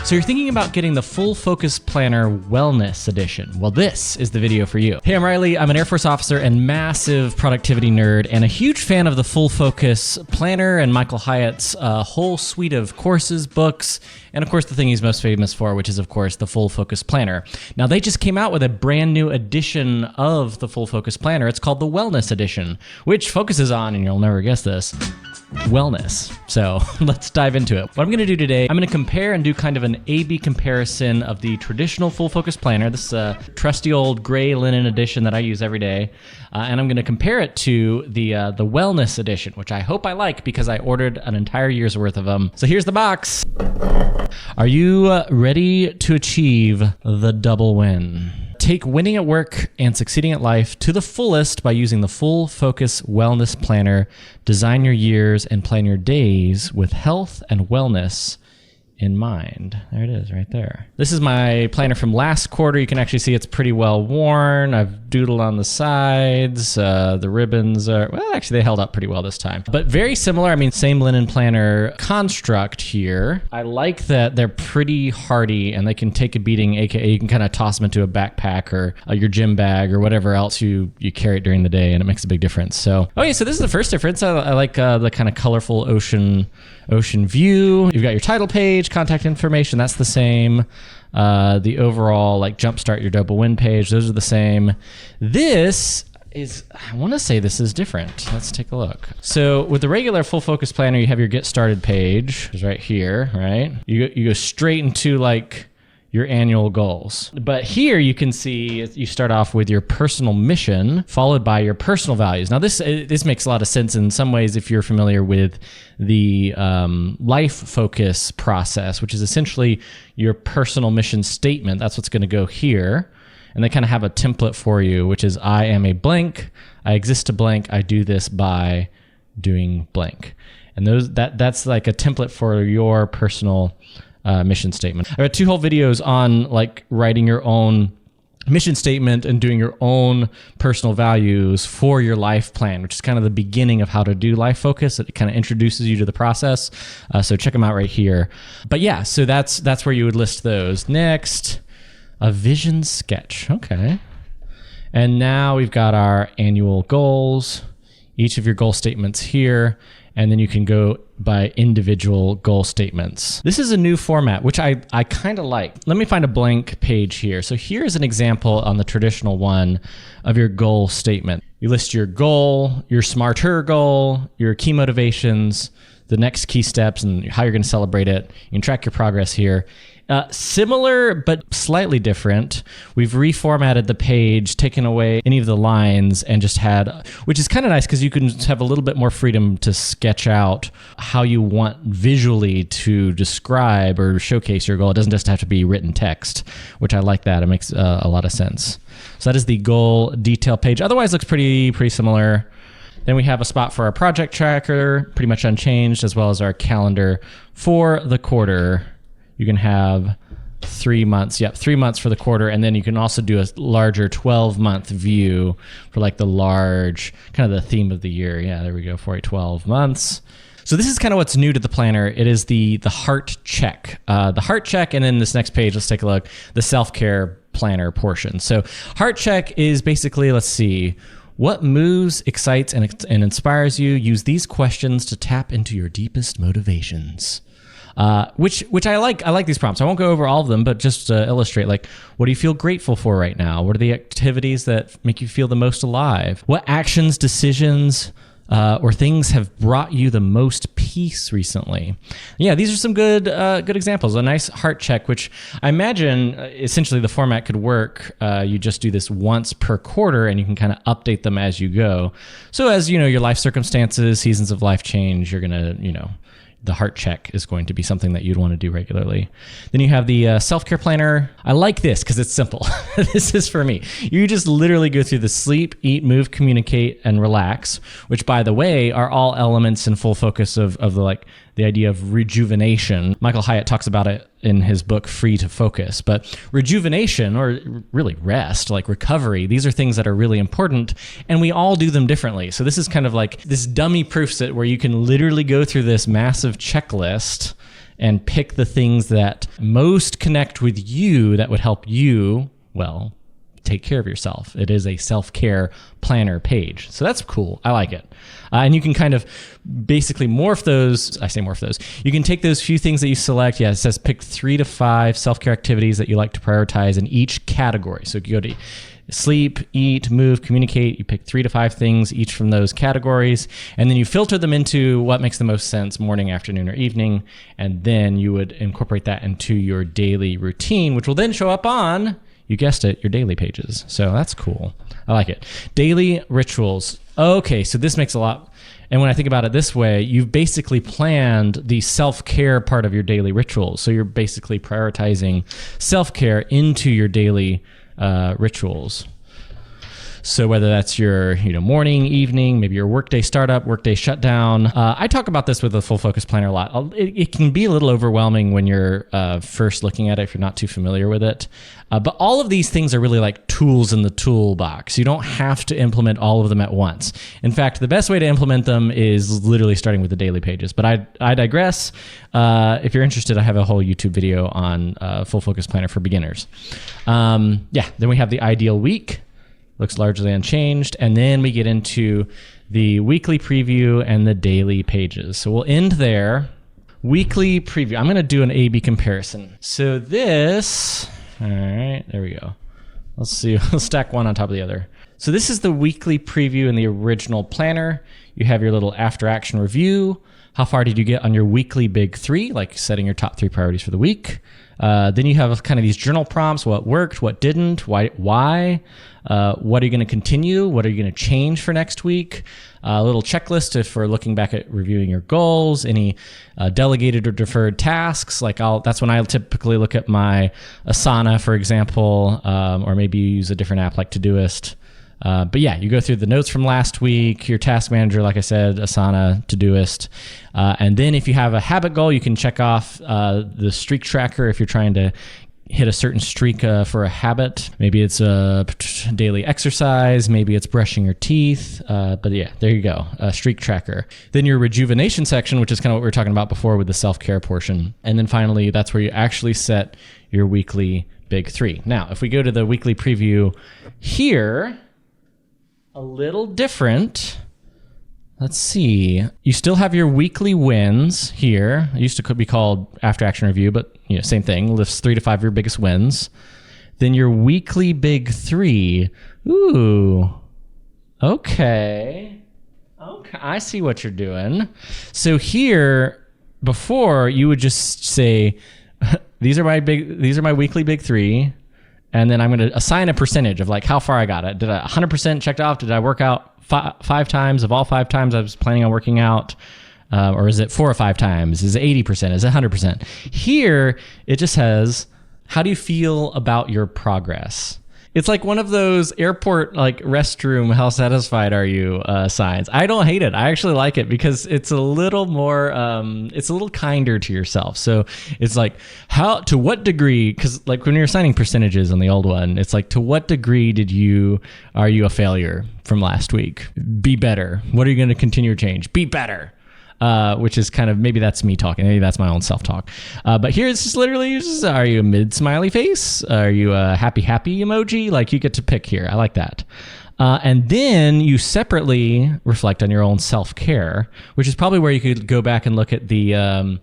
So you're thinking about getting the Full Focus Planner Wellness Edition. Well, this is the video for you. Hey, I'm Riley. I'm an Air Force officer and massive productivity nerd and a huge fan of the Full Focus Planner and Michael Hyatt's whole suite of courses, books, and of course the thing he's most famous for, which is of course the Full Focus Planner. Now they just came out with a brand new edition of the Full Focus Planner. It's called the Wellness Edition, which focuses on, and you'll never guess this, wellness. So let's dive into it. What I'm going to do today, I'm going to compare and do kind of an A/B comparison of the traditional Full Focus Planner, this trusty old gray linen edition that I use every day, and I'm going to compare it to the Wellness Edition, which I hope I like because I ordered an entire year's worth of them. So here's the box. Are you ready to achieve the double win? Take winning at work and succeeding at life to the fullest by using the Full Focus Wellness Planner. Design your years and plan your days with health and wellness in mind. There it is right there. This is my planner from last quarter. You can actually see it's pretty well worn. I've doodled on the sides. The ribbons are, well, actually they held up pretty well this time. But very similar, I mean, same linen planner construct here. I like that they're pretty hardy and they can take a beating, aka you can kind of toss them into a backpack or your gym bag or whatever else you carry it during the day, and it makes a big difference. So, oh yeah, so this is the first difference. I like the kind of colorful ocean view. You've got your title page, contact information, that's the same. The overall like jumpstart your double win page, those are the same. This is, I want to say this is different. Let's take a look. So with the regular Full Focus Planner, you have your get started page, which is right here, right? You go straight into like your annual goals. But here you can see you start off with your personal mission followed by your personal values. Now this makes a lot of sense in some ways if you're familiar with the life focus process, which is essentially your personal mission statement. That's what's going to go here. And they kind of have a template for you, which is I am a blank, I exist to blank, I do this by doing blank. And that's like a template for your personal mission statement. I got 2 whole videos on like writing your own mission statement and doing your own personal values for your life plan, which is kind of the beginning of how to do life focus. It kind of introduces you to the process. So check them out right here. But yeah, so that's where you would list those. Next, a vision sketch. Okay. And now we've got our annual goals, each of your goal statements here, and then you can go by individual goal statements. This is a new format, which I kind of like. Let me find a blank page here. So here's an example on the traditional one of your goal statement. You list your goal, your smarter goal, your key motivations, the next key steps, and how you're going to celebrate it. You can track your progress here. Similar, but slightly different. We've reformatted the page, taken away any of the lines, and just had, which is kind of nice because you can have a little bit more freedom to sketch out how you want visually to describe or showcase your goal. It doesn't just have to be written text, which I like that. It makes a lot of sense. So that is the goal detail page. Otherwise, looks pretty similar. Then we have a spot for our project tracker, pretty much unchanged, as well as our calendar for the quarter. You can have 3 months. Yep, 3 months for the quarter. And then you can also do a larger 12-month view for like the large, kind of the theme of the year. Yeah, there we go, for 12 months. So this is kind of what's new to the planner. It is the heart check. The heart check, and then this next page, let's take a look, the self-care planner portion. So heart check is basically, let's see, what moves, excites, and inspires you? Use these questions to tap into your deepest motivations. Which I like. I like these prompts. I won't go over all of them, but just to illustrate, like, what do you feel grateful for right now? What are the activities that make you feel the most alive? What actions, decisions, or things have brought you the most peace recently? Yeah, these are some good examples. A nice heart check, which I imagine essentially the format could work. You just do this once per quarter, and you can kind of update them as you go. So as you know, your life circumstances, seasons of life change, you're gonna, the heart check is going to be something that you'd want to do regularly. Then you have the self-care planner. I like this because it's simple. This is for me. You just literally go through the sleep, eat, move, communicate, and relax, which, by the way, are all elements in full focus of the idea of rejuvenation. Michael Hyatt talks about it in his book, Free to Focus. But rejuvenation, or really rest, like recovery, these are things that are really important, and we all do them differently. So this is kind of like this dummy proof set where you can literally go through this massive checklist and pick the things that most connect with you that would help you, well, take care of yourself. It is a self-care planner page. So that's cool. I like it. And you can kind of basically morph those. I say morph those. You can take those few things that you select. Yeah, it says pick 3 to 5 self-care activities that you like to prioritize in each category. So you go to sleep, eat, move, communicate. You pick 3 to 5 things each from those categories, and then you filter them into what makes the most sense, morning, afternoon, or evening, and then you would incorporate that into your daily routine, which will then show up on, you guessed it, your daily pages. So that's cool. I like it. Daily rituals. Okay, so this makes a lot. And when I think about it this way, you've basically planned the self-care part of your daily rituals. So you're basically prioritizing self-care into your daily rituals. So whether that's your morning, evening, maybe your workday startup, workday shutdown. I talk about this with the Full Focus Planner a lot. It can be a little overwhelming when you're first looking at it if you're not too familiar with it. But all of these things are really like tools in the toolbox. You don't have to implement all of them at once. In fact, the best way to implement them is literally starting with the daily pages. But I digress. If you're interested, I have a whole YouTube video on Full Focus Planner for beginners. Then we have the ideal week. Looks largely unchanged. And then we get into the weekly preview and the daily pages. So we'll end there. Weekly preview. I'm going to do an A/B comparison. So this, all right, there we go. Let's see, we'll stack one on top of the other. So this is the weekly preview in the original planner. You have your little after action review. How far did you get on your weekly big 3, like setting your top 3 priorities for the week? Then you have kind of these journal prompts, what worked, what didn't, why, what are you going to continue, what are you going to change for next week, a little checklist if we're looking back at reviewing your goals, any delegated or deferred tasks. Like that's when I typically look at my Asana, for example, or maybe you use a different app like Todoist. But yeah, you go through the notes from last week, your task manager, like I said, Asana, Todoist. And then if you have a habit goal, you can check off the streak tracker if you're trying to hit a certain streak for a habit. Maybe it's a daily exercise, maybe it's brushing your teeth. But yeah, there you go, a streak tracker. Then your rejuvenation section, which is kind of what we were talking about before with the self-care portion. And then finally, that's where you actually set your weekly big 3. Now, if we go to the weekly preview here, a little different. Let's see. You still have your weekly wins here. It used to be called after action review, but same thing. Lists 3 to 5 of your biggest wins. Then your weekly big 3. Ooh. Okay. I see what you're doing. So here, before you would just say, these are my weekly big 3. And then I'm going to assign a percentage of like how far I got it. Did I 100% checked off? Did I work out 5 times of all 5 times I was planning on working out? Or is it 4 or 5 times? Is it 80%? Is it 100%? Here, it just says, how do you feel about your progress? It's like one of those airport like restroom, how satisfied are you signs. I don't hate it. I actually like it because it's a little more, it's a little kinder to yourself. So it's like to what degree, because like when you're assigning percentages on the old one, it's like to what degree are you a failure from last week? Be better. What are you going to continue to change? Be better. Which is kind of, maybe that's me talking. Maybe that's my own self-talk. But here it's just literally, are you a mid-smiley face? Are you a happy emoji? Like you get to pick here. I like that. And then you separately reflect on your own self-care, which is probably where you could go back and look at the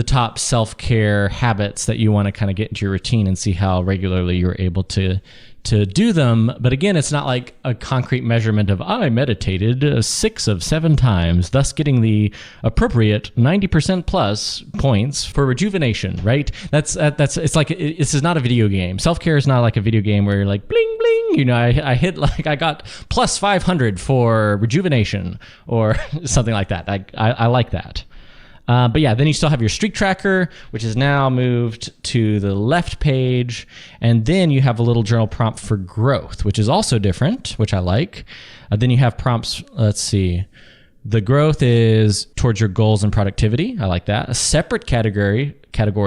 top self-care habits that you want to kind of get into your routine and see how regularly you're able to do them. But again, it's not like a concrete measurement of I meditated 6 of 7 times, thus getting the appropriate 90% plus points for rejuvenation, right? It's like, this is not a video game. Self-care is not like a video game where you're like, bling, bling, I hit like, I got plus 500 for rejuvenation or something like that. I like that. But yeah, then you still have your streak tracker, which is now moved to the left page. And then you have a little journal prompt for growth, which is also different, which I like. Then you have prompts, let's see, The growth is towards your goals and productivity. I like that. A separate category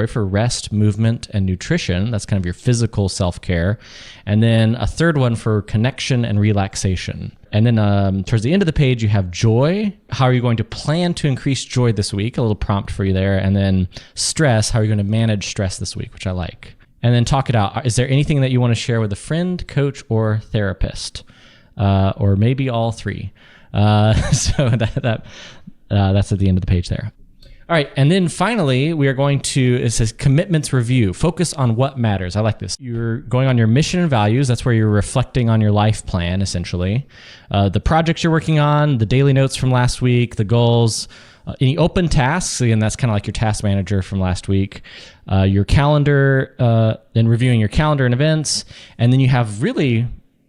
for rest, movement, and nutrition. That's kind of your physical self-care. And then a third one for connection and relaxation. And then towards the end of the page, you have joy. How are you going to plan to increase joy this week? A little prompt for you there. And then stress. How are you going to manage stress this week, which I like. And then talk it out. Is there anything that you want to share with a friend, coach, or therapist? Or maybe all three. So that's at the end of the page there. All right, and then finally, we are going to, it says commitments review. Focus on what matters. I like this. You're going on your mission and values. That's where you're reflecting on your life plan, essentially. The projects you're working on, the daily notes from last week, the goals, any open tasks. Again, that's kind of like your task manager from last week. Your calendar, and reviewing your calendar and events. And then you have really,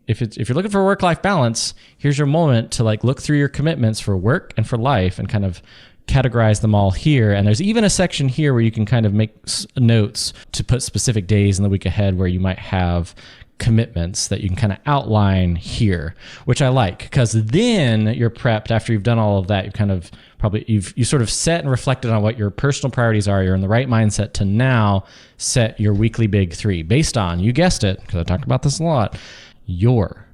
if you're looking for a work-life balance, here's your moment to like look through your commitments for work and for life and kind of categorize them all here. And there's even a section here where you can kind of make notes to put specific days in the week ahead where you might have commitments that you can kind of outline here, which I like, because then you're prepped after you've done all of that. You've kind of you sort of set and reflected on what your personal priorities are. You're in the right mindset to now set your weekly big three based on, you guessed it, because I talked about this a lot, your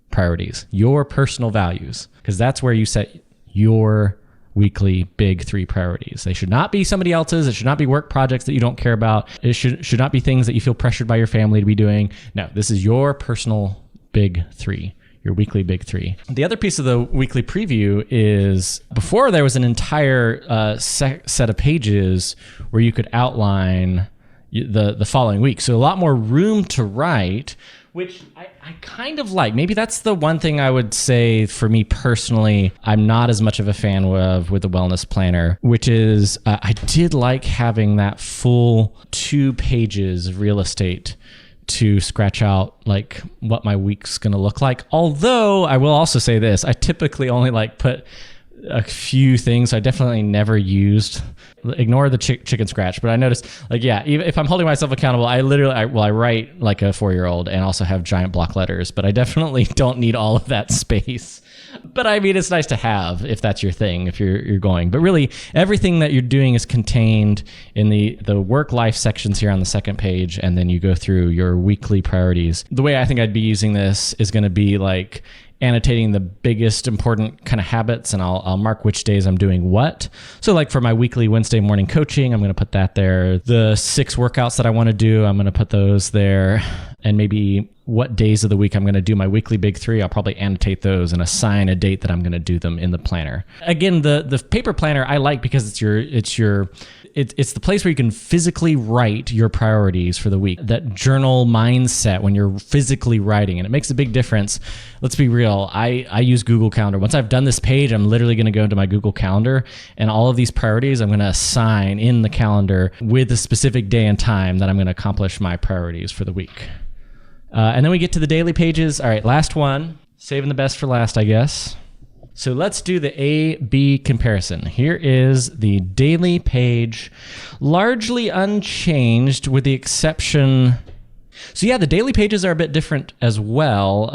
priorities, your personal values, because that's where you set your weekly big three priorities. They should not be somebody else's. It should not be work projects that you don't care about. It should not be things that you feel pressured by your family to be doing. No, this is your personal big three, your weekly big three. The other piece of the weekly preview is before there was an entire set of pages where you could outline the following week. So a lot more room to write, which I kind of like. Maybe that's the one thing I would say for me personally, I'm not as much of a fan of with the wellness planner, which is I did like having that full 2 pages of real estate to scratch out like what my week's going to look like. Although I will also say this, I typically only like put a few things. I definitely never used, ignore the chicken scratch, but I noticed like, yeah, even if I'm holding myself accountable, I write like a 4-year-old and also have giant block letters, but I definitely don't need all of that space. But I mean, it's nice to have if that's your thing, if you're going. But really, everything that you're doing is contained in the work-life sections here on the second page, and then you go through your weekly priorities. The way I think I'd be using this is going to be like annotating the biggest important kind of habits, and I'll mark which days I'm doing what. So like for my weekly Wednesday morning coaching, I'm going to put that there. The 6 workouts that I want to do, I'm going to put those there. And maybe what days of the week I'm going to do my weekly big three, I'll probably annotate those and assign a date that I'm going to do them in the planner. Again, the paper planner I like because it's the place where you can physically write your priorities for the week. That journal mindset when you're physically writing, and it makes a big difference. Let's be real. I use Google Calendar. Once I've done this page, I'm literally going to go into my Google Calendar, and all of these priorities I'm going to assign in the calendar with a specific day and time that I'm going to accomplish my priorities for the week. And then we get to the daily pages. All right, last one. Saving the best for last, I guess. So let's do the A-B comparison. Here is the daily page, largely unchanged with the exception. So yeah, the daily pages are a bit different as well,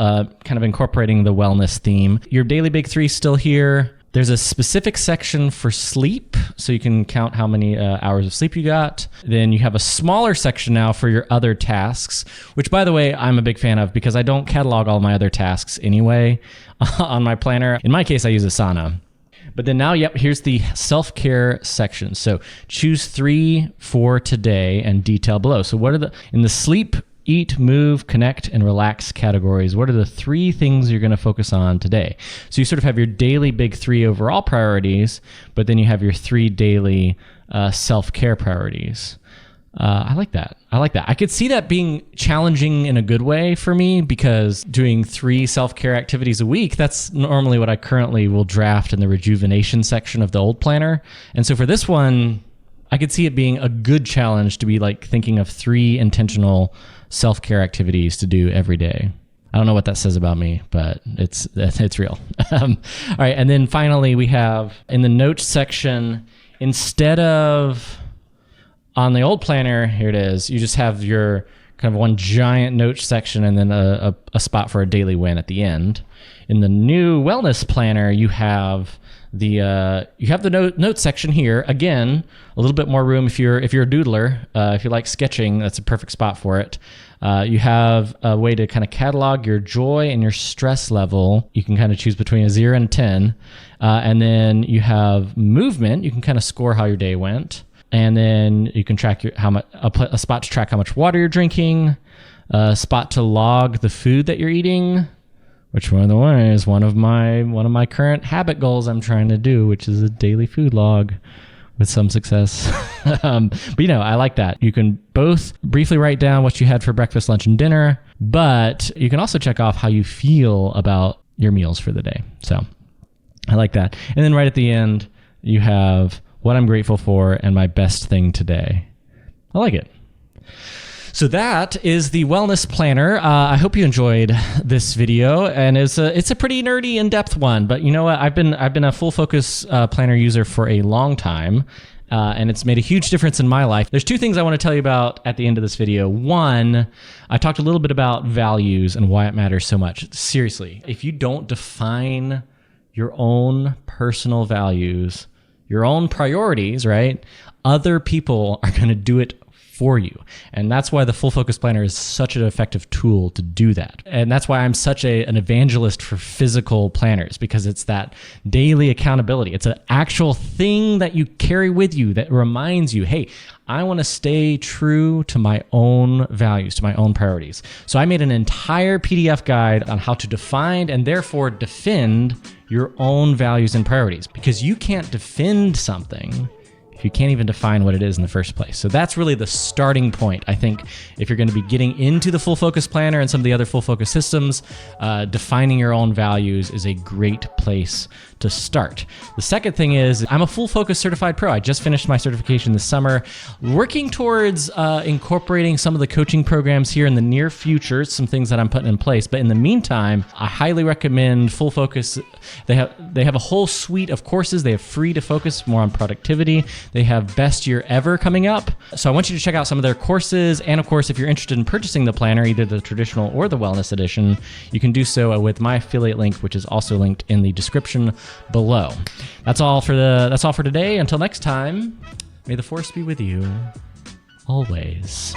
kind of incorporating the wellness theme. Your daily big three still here. There's a specific section for sleep, so you can count how many hours of sleep you got. Then you have a smaller section now for your other tasks, which, by the way, I'm a big fan of because I don't catalog all my other tasks anyway on my planner. In my case, I use Asana. But then now, yep, here's the self-care section. So choose 3 for today and detail below. So what are in the sleep, eat, move, connect, and relax categories, what are the 3 things you're going to focus on today? So you sort of have your daily big 3 overall priorities, but then you have your 3 daily self-care priorities. I like that. I could see that being challenging in a good way for me because doing 3 self-care activities a week, that's normally what I currently will draft in the rejuvenation section of the old planner. And so for this one, I could see it being a good challenge to be like thinking of 3 intentional self-care activities to do every day. I don't know what that says about me, but it's real. All right, and then finally we have in the notes section, instead of on the old planner, here it is, you just have your kind of one giant notes section and then a spot for a daily win at the end. In the new wellness planner, you have You have the notes section here. Again, a little bit more room if you're a doodler. If you like sketching, that's a perfect spot for it. You have a way to kind of catalog your joy and your stress level. You can kind of choose between a 0 and a 10. And then you have movement. You can kind of score how your day went. And then you can track a spot to track how much water you're drinking, a spot to log the food that you're eating, which, by the way, is one of my current habit goals I'm trying to do, which is a daily food log with some success. But I like that. You can both briefly write down what you had for breakfast, lunch, and dinner, but you can also check off how you feel about your meals for the day. So I like that. And then right at the end, you have what I'm grateful for and my best thing today. I like it. So that is the Wellness Planner. I hope you enjoyed this video, and it's a pretty nerdy, in-depth one. But you know what? I've been a Full Focus planner user for a long time, and it's made a huge difference in my life. There's two things I want to tell you about at the end of this video. One, I talked a little bit about values and why it matters so much. Seriously, if you don't define your own personal values, your own priorities, right? Other people are going to do it for you. And that's why the Full Focus Planner is such an effective tool to do that. And that's why I'm such an evangelist for physical planners, because it's that daily accountability. It's an actual thing that you carry with you that reminds you, hey, I want to stay true to my own values, to my own priorities. So I made an entire PDF guide on how to define and therefore defend your own values and priorities, because you can't defend something if you can't even define what it is in the first place. So that's really the starting point. I think if you're going to be getting into the Full Focus Planner and some of the other Full Focus systems, defining your own values is a great place to start. The second thing is I'm a Full Focus Certified Pro. I just finished my certification this summer, working towards incorporating some of the coaching programs here in the near future, some things that I'm putting in place. But in the meantime, I highly recommend Full Focus. They have a whole suite of courses. They have Free to Focus, more on productivity. They have Best Year Ever coming up. So I want you to check out some of their courses. And of course, if you're interested in purchasing the planner, either the traditional or the wellness edition, you can do so with my affiliate link, which is also linked in the description below. That's all for today. Until next time, may the force be with you always.